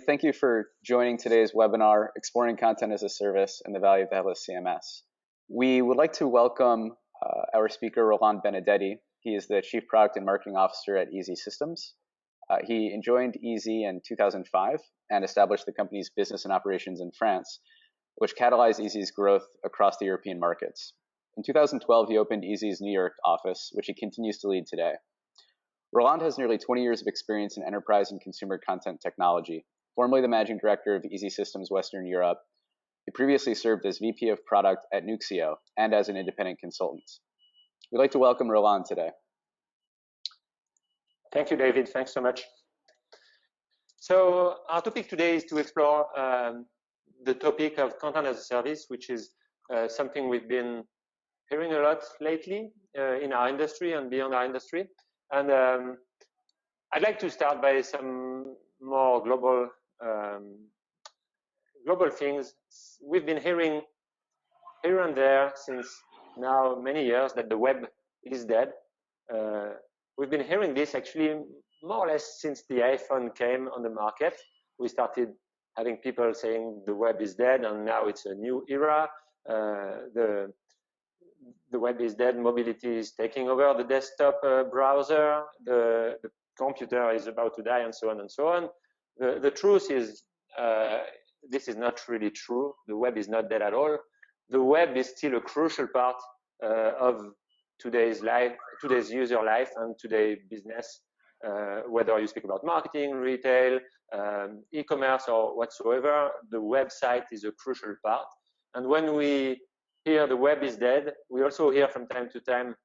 Thank you for joining today's webinar, Exploring Content as a Service and the Value of the Headless CMS. We would like to welcome our speaker, Roland Benedetti. He is the Chief Product and Marketing Officer at Easy Systems. He joined Easy in 2005 and established the company's business and operations in France, which catalyzed Easy's growth across the European markets. In 2012, he opened Easy's New York office, which he continues to lead today. Roland has nearly 20 years of experience in enterprise and consumer content technology. Formerly the managing director of Easy Systems Western Europe, he previously served as VP of Product at Nuxio and as an independent consultant. We'd like to welcome Roland today. Thank you, David. Thanks so much. So our topic today is to explore the topic of content as a service, which is something we've been hearing a lot lately in our industry and beyond our industry. And I'd like to start by some more global things. We've been hearing here and there since now many years that the web is dead. We've been hearing this actually more or less since the iPhone came on the market. We started having people saying the web is dead, and now it's a new era. The web is dead, mobility is taking over the desktop browser, the computer is about to die, and so on and so on. The truth is, this is not really true. The web is not dead at all. The web is still a crucial part of today's life, today's user life, and today's business. Whether you speak about marketing, retail, e-commerce, or whatsoever, the website is a crucial part. And when we hear the web is dead, we also hear from time to time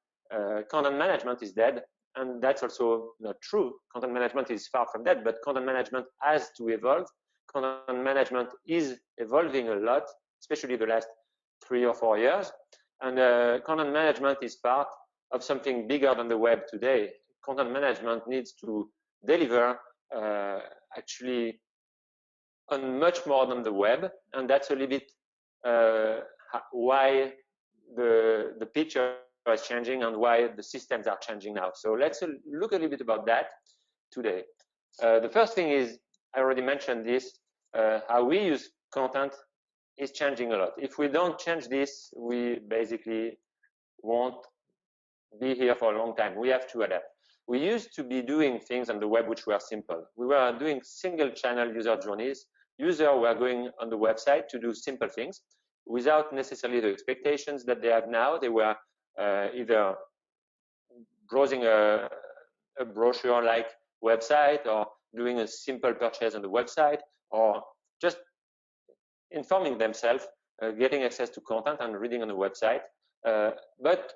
content management is dead. And that's also not true. Content management is far from dead, but content management has to evolve. Content management is evolving a lot, especially the last 3 or 4 years. And content management is part of something bigger than the web today. Content management needs to deliver actually on much more than the web. And that's a little bit why the picture is changing and why the systems are changing now. So let's look a little bit about that today. The first thing is, I already mentioned this, how we use content is changing a lot. If we don't change this, we basically won't be here for a long time. We have to adapt. We used to be doing things on the web which were simple. We were doing single channel user journeys. Users were going on the website to do simple things without necessarily the expectations that they have now. They were either browsing a brochure-like website, or doing a simple purchase on the website, or just informing themselves, getting access to content and reading on the website. But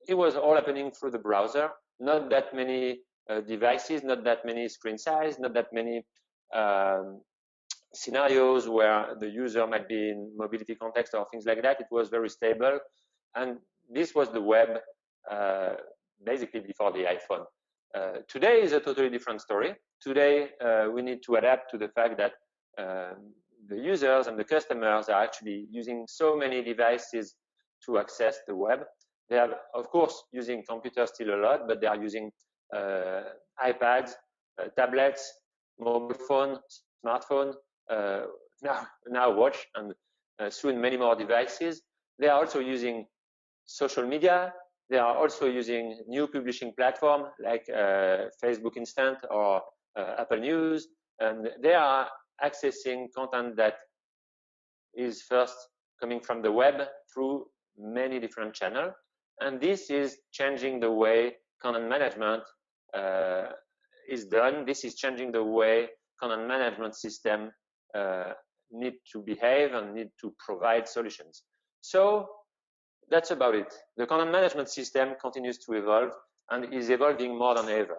it was all happening through the browser. Not that many devices, not that many screen size, not that many scenarios where the user might be in mobility context or things like that. It was very stable. And this was the web basically before the iPhone. Today is a totally different story. Today, we need to adapt to the fact that the users and the customers are actually using so many devices to access the web. They are, of course, using computers still a lot, but they are using iPads, tablets, mobile phone, smartphone, now watch, and soon many more devices. They are also using social media. They are also using new publishing platforms like Facebook Instant or Apple News, and they are accessing content that is first coming from the web through many different channels. And this is changing the way content management is done. This is changing the way content management system need to behave and need to provide solutions. So that's about it. The content management system continues to evolve and is evolving more than ever.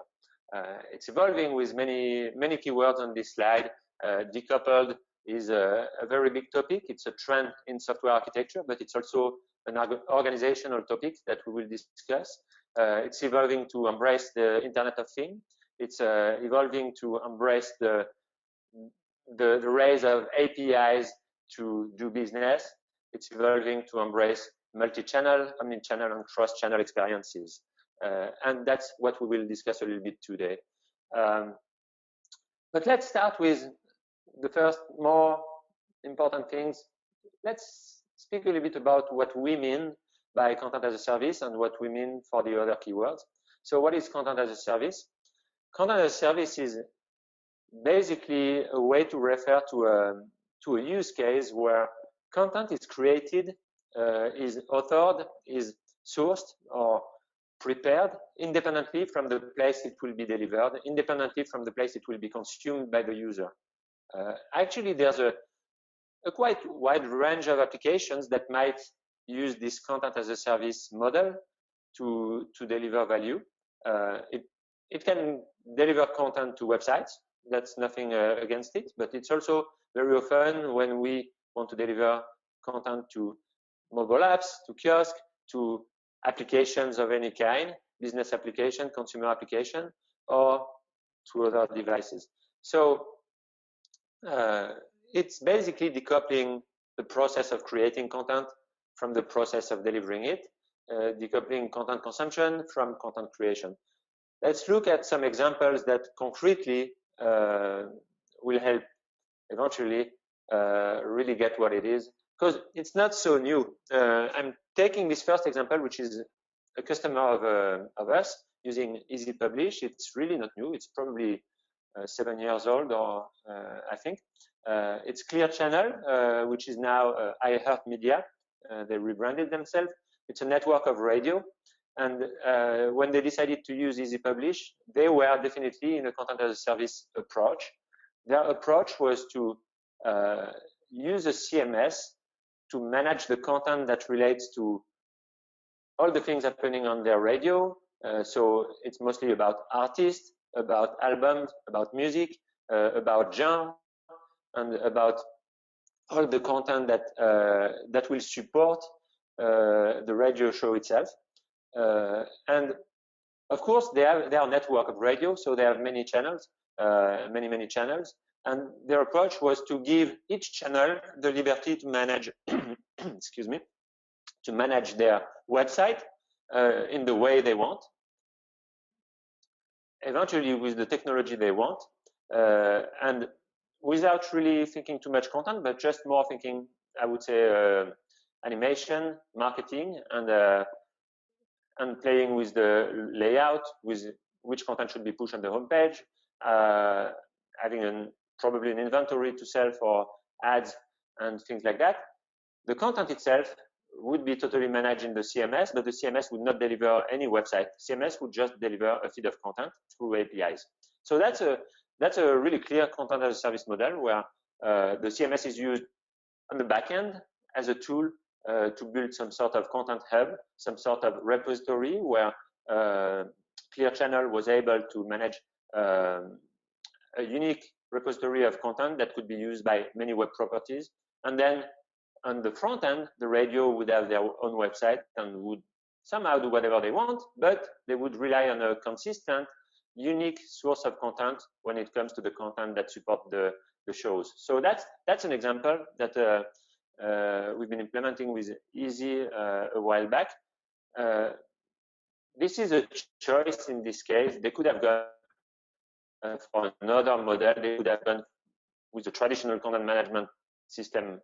It's evolving with many keywords on this slide. Decoupled is a very big topic. It's a trend in software architecture, but it's also an organizational topic that we will discuss. It's evolving to embrace the Internet of Things. It's evolving to embrace the rise of APIs to do business. It's evolving to embrace multi-channel, omni-channel, and cross-channel experiences. And that's what we will discuss a little bit today. But let's start with the first more important things. Let's speak a little bit about what we mean by content as a service and what we mean for the other keywords. So what is content as a service? Content as a service is basically a way to refer to a use case where content is created, is authored, is sourced or prepared independently from the place it will be delivered, independently from the place it will be consumed by the user. Actually, there's a quite wide range of applications that might use this content as a service model to deliver value. It can deliver content to websites. That's nothing against it, but it's also very often when we want to deliver content to mobile apps, to kiosk, to applications of any kind, business application, consumer application, or to other devices. So it's basically decoupling the process of creating content from the process of delivering it, decoupling content consumption from content creation. Let's look at some examples that concretely will help eventually really get what it is, because it's not so new. I'm taking this first example, which is a customer of us using Easy Publish. It's really not new. It's probably 7 years old, or I think. It's Clear Channel, which is now iHeartMedia. They rebranded themselves. It's a network of radio. And when they decided to use Easy Publish, they were definitely in a content as a service approach. Their approach was to use a CMS to manage the content that relates to all the things happening on their radio. So it's mostly about artists, about albums, about music, about genre, and about all the content that that will support the radio show itself. And of course, they are a network of radio, so they have many channels, many channels. And their approach was to give each channel the liberty to manage, excuse me, to manage their website in the way they want, eventually with the technology they want, and without really thinking too much content, but just more thinking, I would say, animation, marketing, and playing with the layout, with which content should be pushed on the homepage, having probably an inventory to sell for ads and things like that. The content itself would be totally managed in the CMS, but the CMS would not deliver any website. CMS would just deliver a feed of content through APIs. So that's a really clear content as a service model where the CMS is used on the back end as a tool to build some sort of content hub, some sort of repository where Clear Channel was able to manage a unique repository of content that could be used by many web properties. And then on the front end, the radio would have their own website and would somehow do whatever they want, but they would rely on a consistent, unique source of content when it comes to the content that support the shows. So that's an example that we've been implementing with Easy a while back. This is a choice in this case. They could have gone for another model. They could have gone with a traditional content management system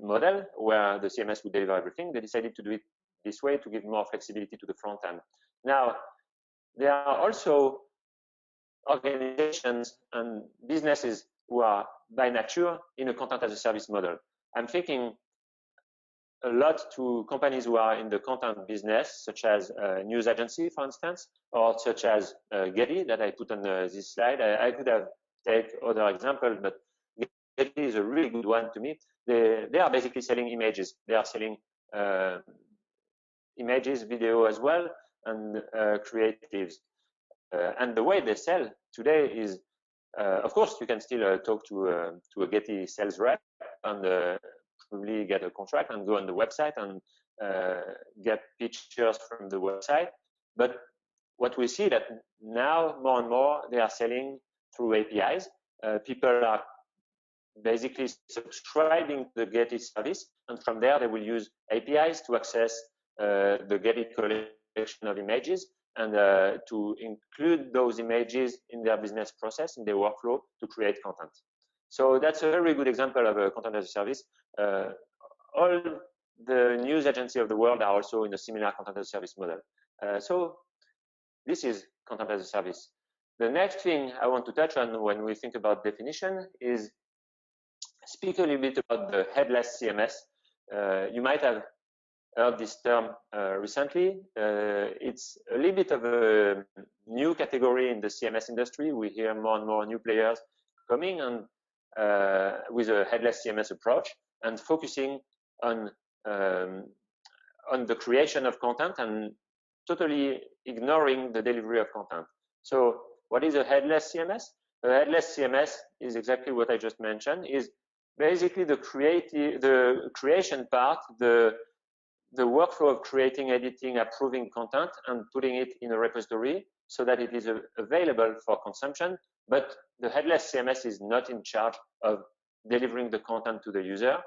model where the CMS would deliver everything. They decided to do it this way to give more flexibility to the front end. Now, there are also organizations and businesses who are by nature in a content as a service model. I'm thinking a lot to companies who are in the content business, such as a news agency, for instance, or such as Getty that I put on this slide. I could have taken other examples, but Getty is a really good one to me. They are basically selling images. They are selling images, video as well, and creatives. And the way they sell today is, of course, you can still talk to a Getty sales rep and probably get a contract and go on the website and get pictures from the website. But what we see that now more and more they are selling through APIs. People are basically subscribing to the Getty service, and from there they will use APIs to access the Getty collection collection of images and to include those images in their business process, in their workflow to create content. So that's a very good example of a content as a service. All the news agencies of the world are also in a similar content as a service model. So this is content as a service. The next thing I want to touch on when we think about definition is speak a little bit about the headless CMS. You might have heard this term recently. It's a little bit of a new category in the CMS industry. We hear more and more new players coming and with a headless CMS approach and focusing on the creation of content and totally ignoring the delivery of content. So what is a headless CMS? A headless CMS is exactly what I just mentioned, is basically the creation part, the workflow of creating, editing, approving content and putting it in a repository so that it is available for consumption. But the headless CMS is not in charge of delivering the content to the user,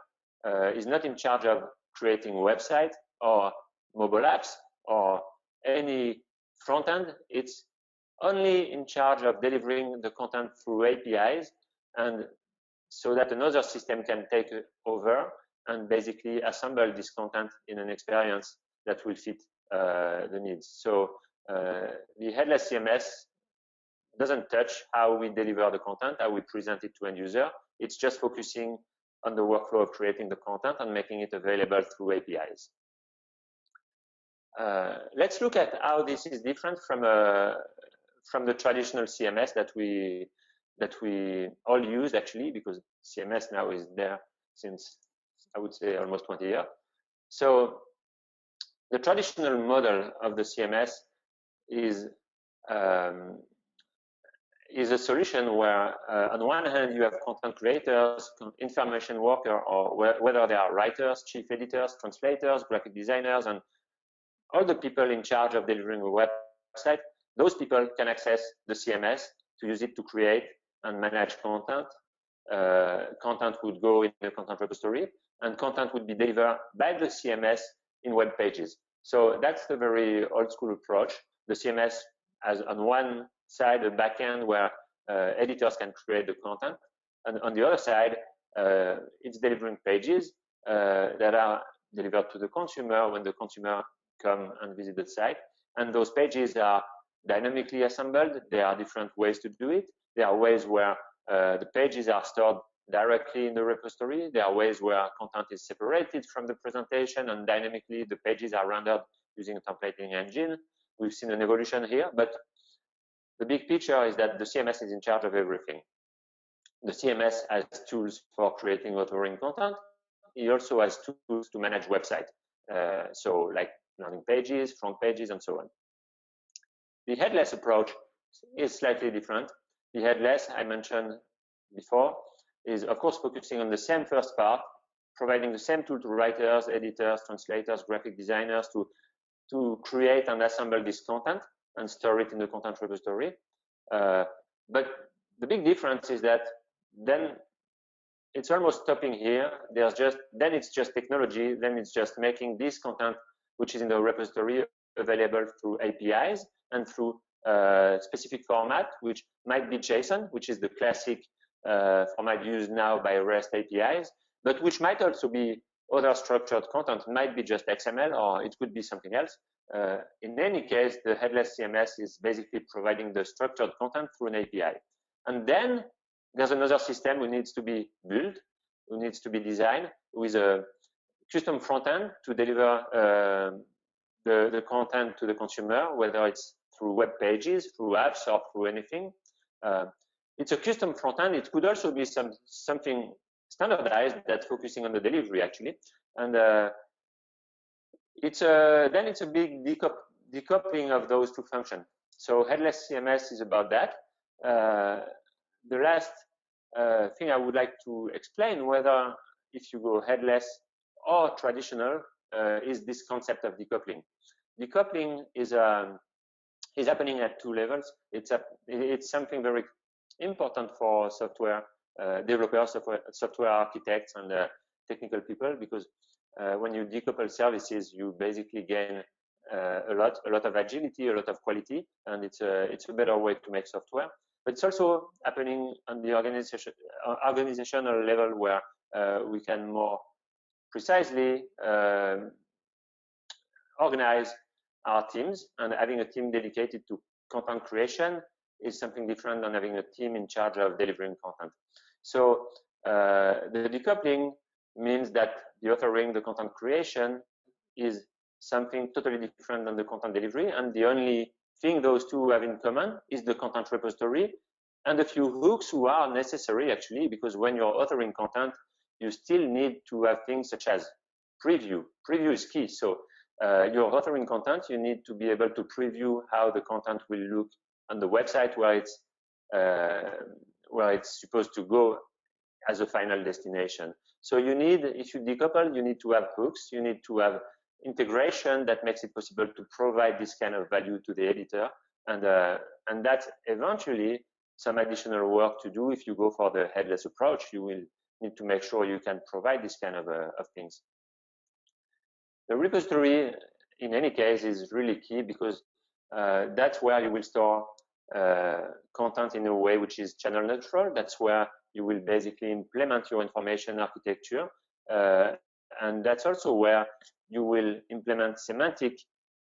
is not in charge of creating website or mobile apps or any front end. It's only in charge of delivering the content through APIs, and so that another system can take over and basically assemble this content in an experience that will fit the needs. So the headless CMS doesn't touch how we deliver the content, how we present it to end user. It's just focusing on the workflow of creating the content and making it available through APIs. Let's look at how this is different from the traditional CMS that we all use actually, because CMS now is there since, I would say, almost 20 years. So the traditional model of the CMS is a solution where on one hand you have content creators, information worker, or whether they are writers, chief editors, translators, graphic designers, and all the people in charge of delivering a website. Those people can access the CMS to use it to create and manage content. Content would go in the content repository, and content would be delivered by the CMS in web pages. So that's the very old school approach. The CMS has on one side a backend where editors can create the content, and on the other side, it's delivering pages that are delivered to the consumer when the consumer come and visit the site. And those pages are dynamically assembled. There are different ways to do it. There are ways where the pages are stored directly in the repository. There are ways where content is separated from the presentation and dynamically the pages are rendered using a templating engine. We've seen an evolution here, but the big picture is that the CMS is in charge of everything. The CMS has tools for creating, authoring content. It also has tools to manage website. So like landing pages, front pages, and so on. The headless approach is slightly different. The headless, I mentioned before, is of course focusing on the same first part, providing the same tool to writers, editors, translators, graphic designers to create and assemble this content and store it in the content repository. But the big difference is that then it's almost stopping here. Then it's just technology. Then it's just making this content, which is in the repository, available through APIs and through specific format, which might be JSON, which is the classic format used now by REST APIs, but which might also be other structured content. It might be just XML, or it could be something else. In any case, the headless CMS is basically providing the structured content through an API. And then there's another system who needs to be built, who needs to be designed with a custom front end to deliver the content to the consumer, whether it's through web pages, through apps, or through anything. It's a custom front end. It could also be something standardized that's focusing on the delivery actually. And then it's a big decoupling of those two functions. So headless CMS is about that. The last thing I would like to explain, whether if you go headless or traditional, is this concept of decoupling. Decoupling is happening at two levels. It's something very important for software developers, software architects, and technical people, because when you decouple services, you basically gain a lot of agility, a lot of quality, and it's a better way to make software. But it's also happening on the organizational level, where we can more precisely organize our teams, and having a team dedicated to content creation is something different than having a team in charge of delivering content. So the decoupling means that the authoring, the content creation, is something totally different than the content delivery, and the only thing those two have in common is the content repository and a few hooks who are necessary, actually, because when you're authoring content, you still need to have things such as preview. Preview is key. So you're authoring content, you need to be able to preview how the content will look on the website where it's supposed to go as a final destination. So you need, if you decouple, you need to have hooks, you need to have integration that makes it possible to provide this kind of value to the editor, and that's eventually some additional work to do. If you go for the headless approach, you will need to make sure you can provide this kind of things. The repository, in any case, is really key, because that's where you will store content in a way which is channel neutral. That's where you will basically implement your information architecture. And that's also where you will implement semantic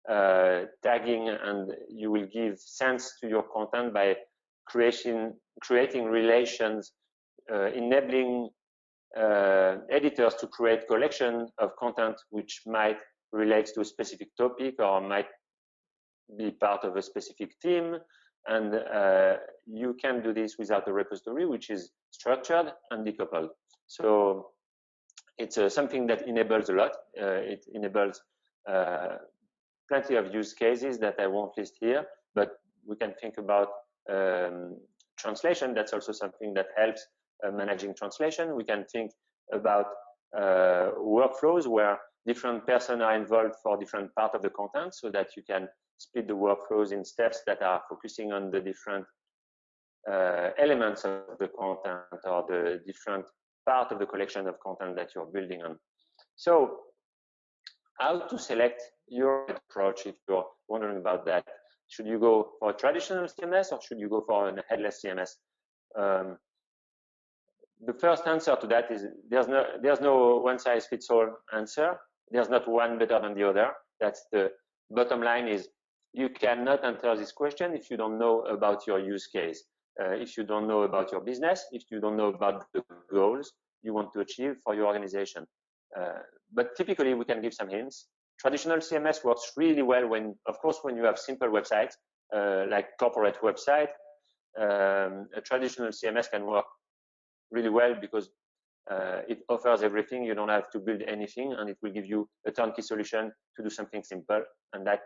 tagging, and you will give sense to your content by creating relations, enabling editors to create collection of content which might relate to a specific topic or might be part of a specific theme. And you can do this without a repository which is structured and decoupled. So it's something that enables a lot. It enables plenty of use cases that I won't list here, but we can think about translation. That's also something that helps managing translation. We can think about workflows where different persons are involved for different parts of the content, so that you can split the workflows in steps that are focusing on the different elements of the content or the different part of the collection of content that you're building on. So how to select your approach if you're wondering about that? Should you go for a traditional CMS or should you go for a headless CMS? The first answer to that is there's no one-size-fits-all answer. There's not one better than the other. That's the bottom line. Is you cannot answer this question if you don't know about your use case, if you don't know about your business, if you don't know about the goals you want to achieve for your organization. But typically, we can give some hints. Traditional CMS works really well when, of course, when you have simple websites, like corporate website. A traditional CMS can work really well because it offers everything. You don't have to build anything, and it will give you a turnkey solution to do something simple, and that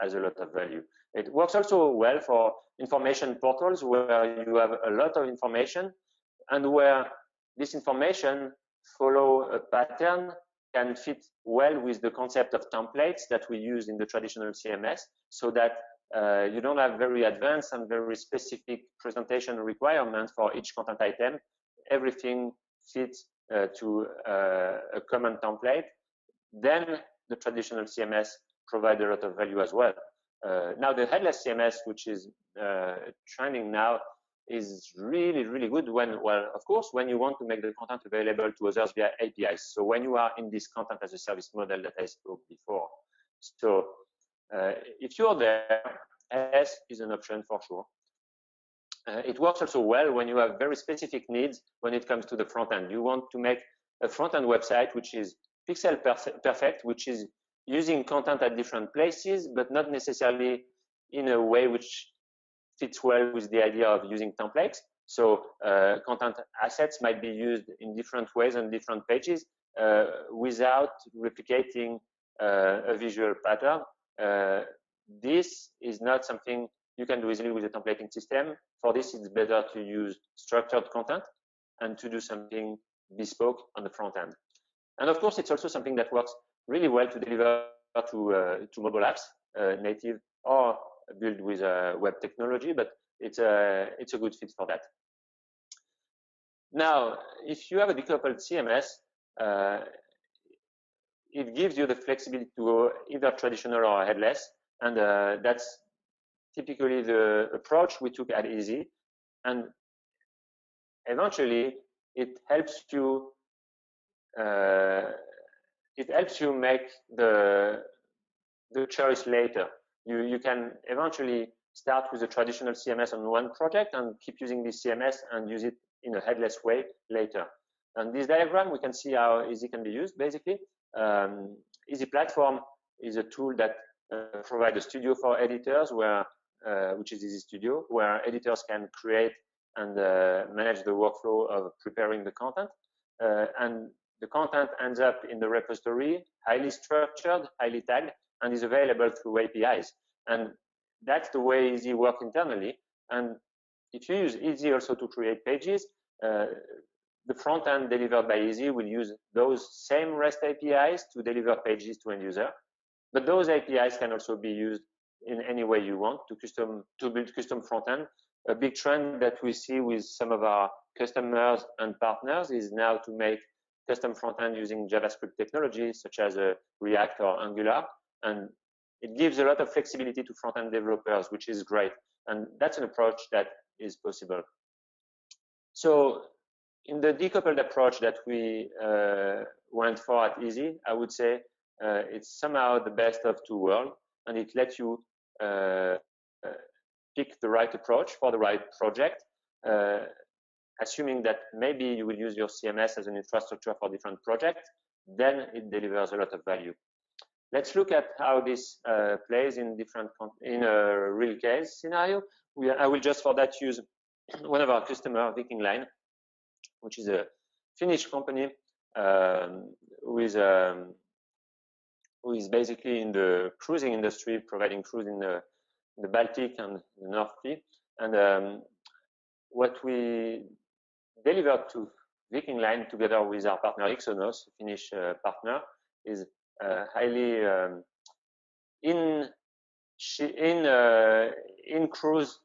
has a lot of value. It works also well for information portals where you have a lot of information and where this information follow a pattern, can fit well with the concept of templates that we use in the traditional CMS, so that you don't have very advanced and very specific presentation requirements for each content item. Everything fits to a common template. Then the traditional CMS provide a lot of value as well. Now the headless CMS, which is trending now, is really, really good when, well, of course, when you want to make the content available to others via APIs. So when you are in this content as a service model that I spoke before. So if you're there, S is an option for sure. It works also well when you have very specific needs when it comes to the front end. You want to make a front end website which is pixel perfect, which is using content at different places, but not necessarily in a way which fits well with the idea of using templates. So content assets might be used in different ways on different pages without replicating a visual pattern. This is not something you can do easily with a templating system. For this, it's better to use structured content and to do something bespoke on the front end. And of course, it's also something that works really well to deliver to mobile apps, native or built with web technology, but it's a good fit for that. Now, if you have a decoupled CMS, it gives you the flexibility to go either traditional or headless, and that's typically the approach we took at Easy. And eventually, it helps you make the choice later. You can eventually start with a traditional CMS on one project and keep using this CMS and use it in a headless way later. And this diagram, we can see how Easy can be used. Basically, Easy Platform is a tool that provides a studio for editors, which is Easy Studio, where editors can create and manage the workflow of preparing the content. And the content ends up in the repository, highly structured, highly tagged, and is available through APIs. And that's the way Easy works internally. And if you use Easy also to create pages, the front end delivered by Easy will use those same REST APIs to deliver pages to end user. But those APIs can also be used in any way you want to build custom front end. A big trend that we see with some of our customers and partners is now to make custom front end using JavaScript technologies such as React or Angular. And it gives a lot of flexibility to front end developers, which is great. And that's an approach that is possible. So in the decoupled approach that we went for at Easy, I would say it's somehow the best of two worlds, and it lets you pick the right approach for the right project, assuming that maybe you will use your CMS as an infrastructure for different projects, then it delivers a lot of value. Let's look at how this plays in a real case scenario. I will just for that use one of our customers, Viking Line, which is a Finnish company who is basically in the cruising industry, providing cruise in the Baltic and the North Sea. And what we delivered to Viking Line together with our partner Ixonos, Finnish partner, is highly in cruise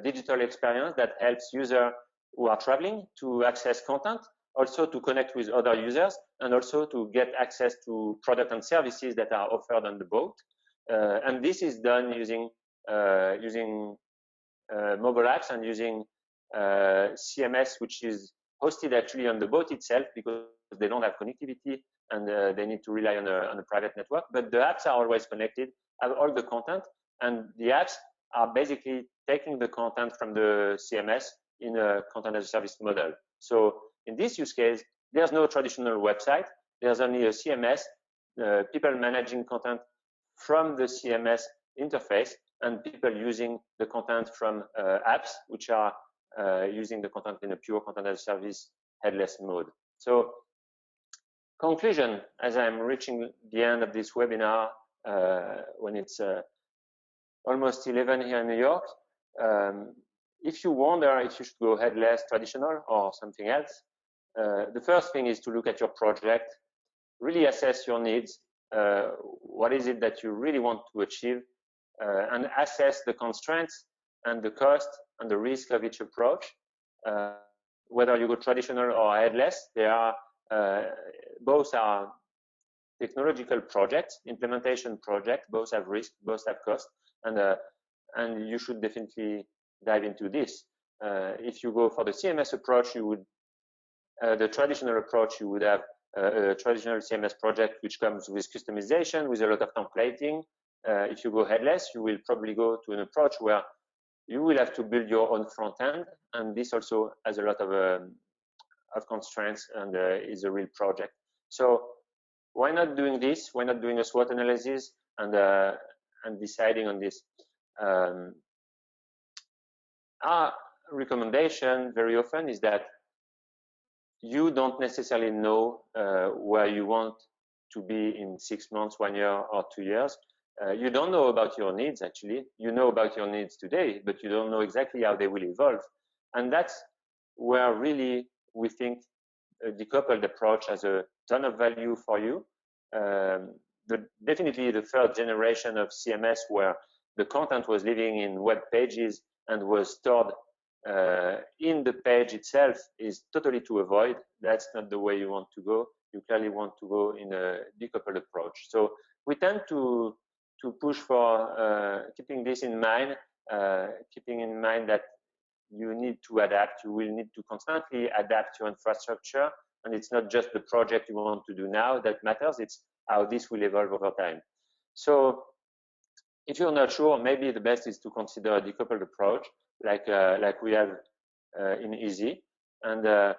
digital experience that helps users who are traveling to access content, also to connect with other users, and also to get access to products and services that are offered on the boat. And this is done using mobile apps and using CMS, which is hosted actually on the boat itself because they don't have connectivity and they need to rely on a private network. But the apps are always connected, have all the content, and the apps are basically taking the content from the CMS in a content as a service model. So in this use case, there's no traditional website. There's only a CMS, people managing content from the CMS interface, and people using the content from apps, which are using the content in a pure content as a service headless mode. So conclusion, as I'm reaching the end of this webinar, when it's almost 11 here in New York, if you wonder if you should go headless, traditional, or something else, the first thing is to look at your project, really assess your needs, what is it that you really want to achieve, and assess the constraints and the cost and the risk of each approach. Whether you go traditional or headless, both are technological projects, implementation projects, both have risk, both have cost, and you should definitely dive into this. If you go for the CMS approach, the traditional approach, you would have a traditional CMS project which comes with customization, with a lot of templating. If you go headless, you will probably go to an approach where you will have to build your own front end, and this also has a lot of constraints and is a real project. So why not doing this? Why not doing a SWOT analysis and deciding on this? Our recommendation very often is that you don't necessarily know where you want to be in 6 months, 1 year, or 2 years. You don't know about your needs, actually. You know about your needs today, but you don't know exactly how they will evolve. And that's where really we think a decoupled approach has a ton of value for you. Definitely the third generation of CMS, where the content was living in web pages and was stored in the page itself, is totally to avoid. That's not the way you want to go. you clearly want to go in a decoupled approach. So we tend to push for keeping this in mind, keeping in mind that you need to adapt. You will need to constantly adapt your infrastructure, and it's not just the project you want to do now that matters. It's how this will evolve over time. So if you're not sure, maybe the best is to consider a decoupled approach, like we have in Easy, and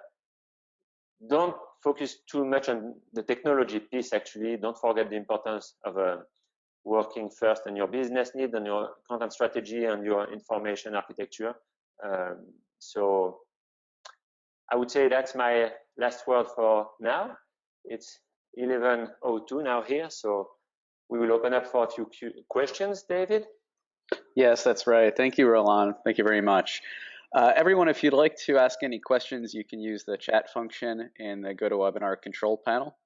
don't focus too much on the technology piece. Actually, don't forget the importance of working first on your business need, on your content strategy, and your information architecture. So I would say that's my last word for now. It's 11:02 now here, so we will open up for a few questions, David. Yes, that's right. Thank you, Roland. Thank you very much. Everyone, if you'd like to ask any questions, you can use the chat function in the GoToWebinar control panel.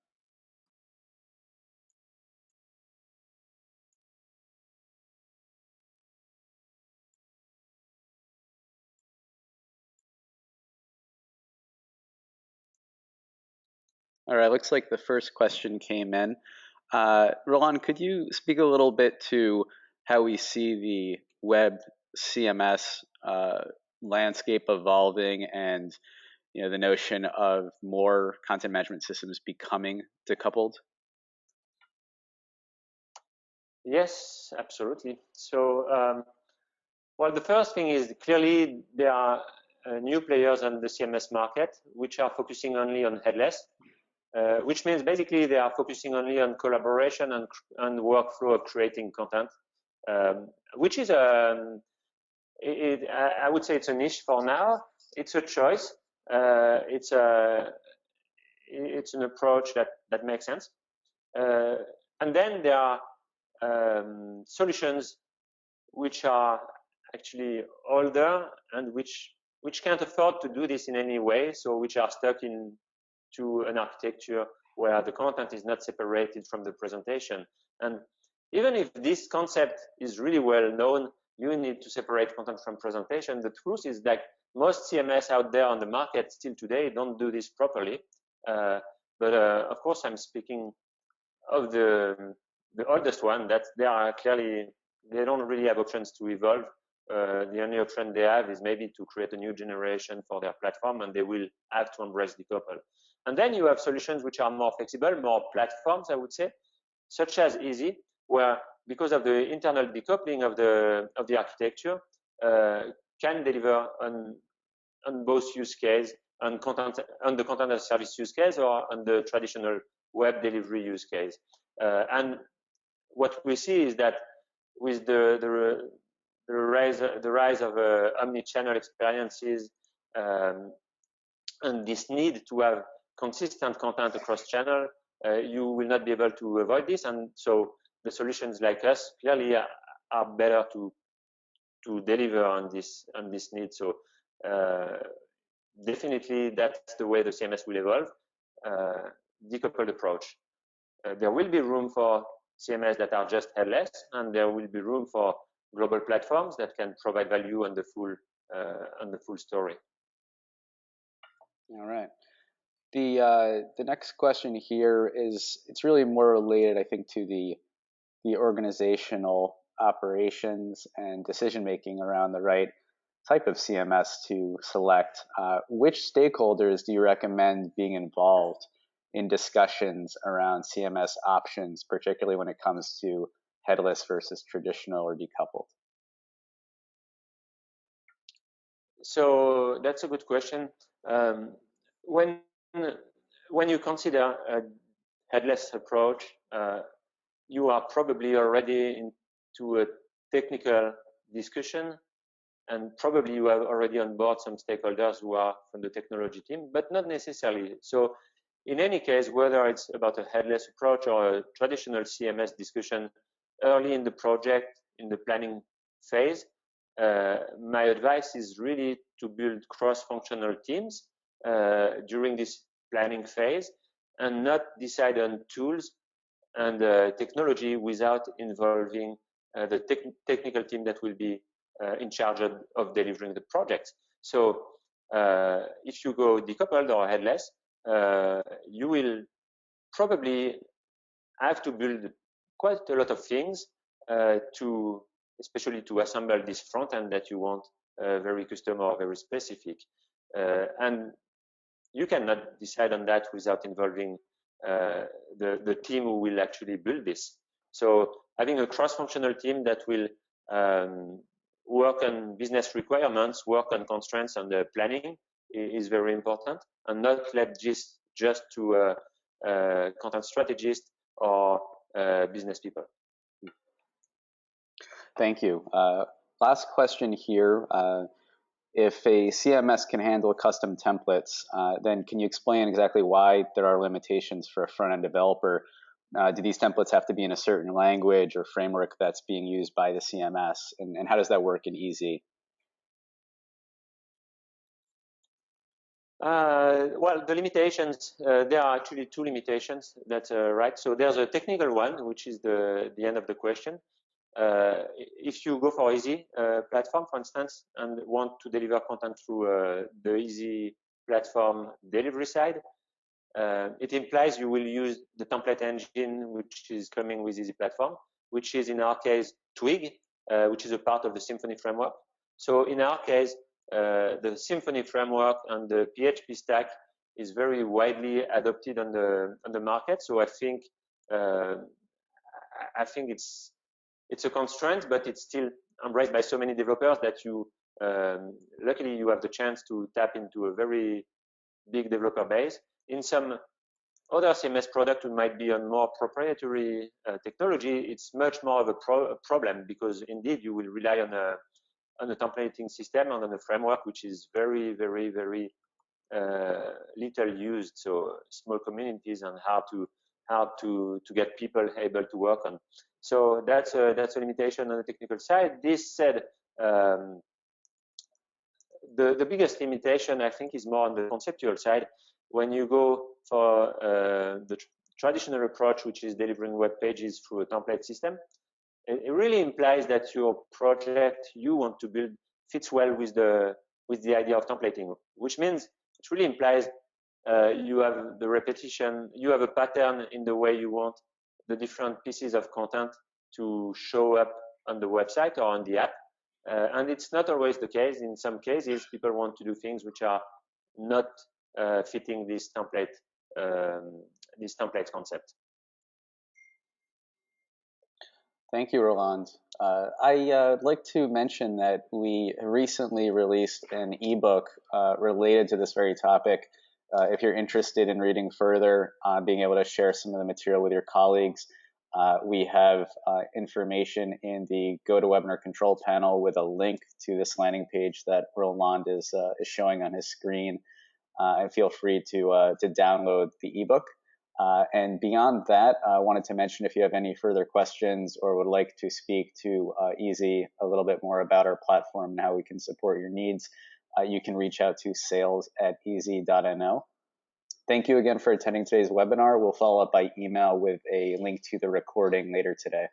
All right, looks like the first question came in. Roland, could you speak a little bit to how we see the web CMS landscape evolving, and the notion of more content management systems becoming decoupled? Yes, absolutely. So, well, the first thing is clearly there are new players on the CMS market which are focusing only on headless, which means basically they are focusing only on collaboration and workflow of creating content, which is I would say it's a niche for now. It's a choice. It's an approach that makes sense. And then there are solutions which are actually older and which can't afford to do this in any way, so which are stuck into an architecture where the content is not separated from the presentation. And even if this concept is really well known, you need to separate content from presentation. The truth is that most CMS out there on the market still today don't do this properly. But of course, I'm speaking of the oldest one, that they don't really have options to evolve. The only option they have is maybe to create a new generation for their platform, and they will have to embrace decouple. And then you have solutions which are more flexible, more platforms, I would say, such as Easy, where because of the internal decoupling of the architecture, can deliver on both use case, on the content as service use case, or on the traditional web delivery use case. And what we see is that with the rise of omni-channel experiences, and this need to have consistent content across channel, you will not be able to avoid this. And so the solutions like us clearly are better to deliver on this need. So definitely that's the way the CMS will evolve, decoupled approach. There will be room for CMS that are just headless, and there will be room for global platforms that can provide value on the full story. All right. The next question here it's really more related, I think, to the organizational operations and decision making around the right type of CMS to select. Which stakeholders do you recommend being involved in discussions around CMS options, particularly when it comes to headless versus traditional or decoupled? So that's a good question. When you consider a headless approach, you are probably already into a technical discussion, and probably you have already on board some stakeholders who are from the technology team, but not necessarily. So in any case, whether it's about a headless approach or a traditional CMS discussion early in the project, in the planning phase, my advice is really to build cross-functional teams during this planning phase, and not decide on tools and technology without involving the technical team that will be in charge of delivering the project. So if you go decoupled or headless, you will probably have to build quite a lot of things especially to assemble this front end that you want very custom or very specific. And you cannot decide on that without involving the team who will actually build this. So having a cross-functional team that will work on business requirements, work on constraints and the planning is very important, and not let just to content strategists or business people. Thank you. Last question here. If a CMS can handle custom templates, then can you explain exactly why there are limitations for a front-end developer? Do these templates have to be in a certain language or framework that's being used by the CMS? And how does that work in Easy? Well, the limitations, there are actually two limitations. That's right. So there's a technical one, which is the end of the question. If you go for Easy platform, for instance, and want to deliver content through the Easy platform delivery side, it implies you will use the template engine which is coming with Easy platform, which is in our case Twig, which is a part of the Symfony framework. So in our case, the Symfony framework and the PHP stack is very widely adopted on the market. So I think it's a constraint, but it's still embraced by so many developers that you luckily you have the chance to tap into a very big developer base. In some other CMS product who might be on more proprietary technology, it's much more of a problem, because indeed you will rely on a templating system and on a framework which is very, very, very little used. So small communities and how to get people able to work on. So that's a limitation on the technical side. This said, the biggest limitation I think is more on the conceptual side. When you go for the traditional approach, which is delivering web pages through a template system, it really implies that your project you want to build fits well with the idea of templating, which means it really implies you have the repetition, you have a pattern in the way you want the different pieces of content to show up on the website or on the app. And it's not always the case. In some cases, people want to do things which are not fitting this template concept. Thank you, Roland. I'd like to mention that we recently released an ebook related to this very topic. If you're interested in reading further, being able to share some of the material with your colleagues, we have information in the GoToWebinar control panel with a link to this landing page that Roland is showing on his screen. And feel free to download the ebook. And beyond that, I wanted to mention, if you have any further questions or would like to speak to Easy a little bit more about our platform and how we can support your needs, you can reach out to sales@easy.no. Thank you again for attending today's webinar. We'll follow up by email with a link to the recording later today.